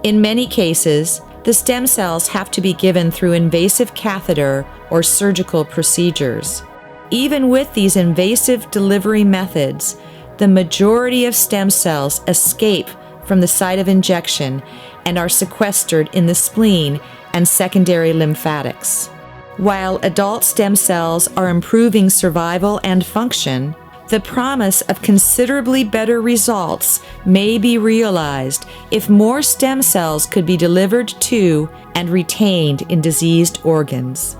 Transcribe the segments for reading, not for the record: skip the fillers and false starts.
In many cases, the stem cells have to be given through invasive catheter or surgical procedures. Even with these invasive delivery methods, the majority of stem cells escape from the site of injection and are sequestered in the spleen and secondary lymphatics. While adult stem cells are improving survival and function, the promise of considerably better results may be realized if more stem cells could be delivered to and retained in diseased organs.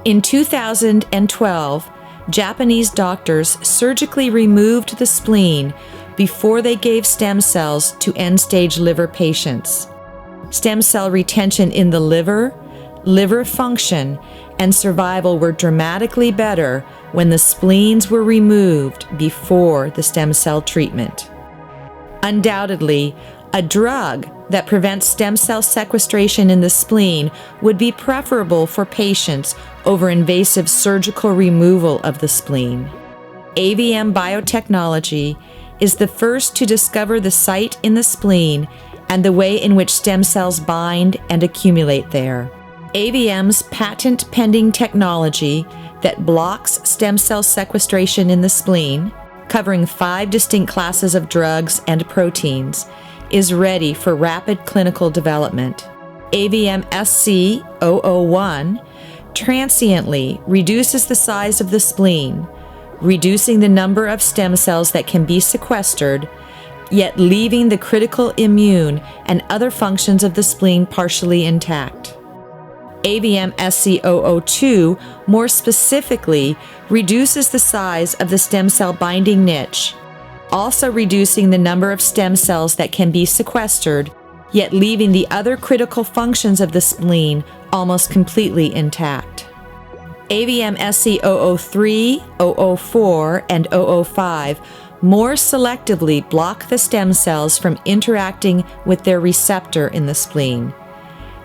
In 2012, Japanese doctors surgically removed the spleen before they gave stem cells to end-stage liver patients. Stem cell retention in the liver, liver function, and survival were dramatically better when the spleens were removed before the stem cell treatment. Undoubtedly, a drug that prevents stem cell sequestration in the spleen would be preferable for patients over invasive surgical removal of the spleen. AVM Biotechnology is the first to discover the site in the spleen and the way in which stem cells bind and accumulate there. AVM's patent-pending technology that blocks stem cell sequestration in the spleen, covering 5 distinct classes of drugs and proteins, is ready for rapid clinical development. AVM-SC001 transiently reduces the size of the spleen, reducing the number of stem cells that can be sequestered, yet leaving the critical immune and other functions of the spleen partially intact. AVM-SC002 more specifically reduces the size of the stem cell binding niche, also reducing the number of stem cells that can be sequestered, yet leaving the other critical functions of the spleen almost completely intact. AVM-SC003, 004, and 005 more selectively block the stem cells from interacting with their receptor in the spleen,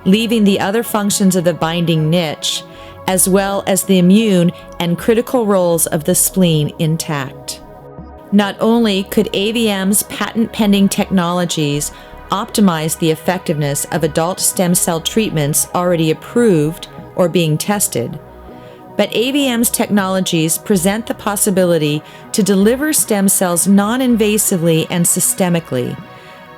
leaving the other functions of the binding niche, as well as the immune and critical roles of the spleen intact. Not only could AVM's patent-pending technologies optimize the effectiveness of adult stem cell treatments already approved or being tested, but AVM's technologies present the possibility to deliver stem cells non-invasively and systemically,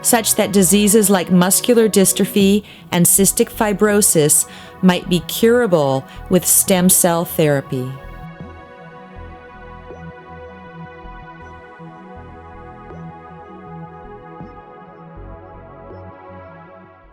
such that diseases like muscular dystrophy and cystic fibrosis might be curable with stem cell therapy.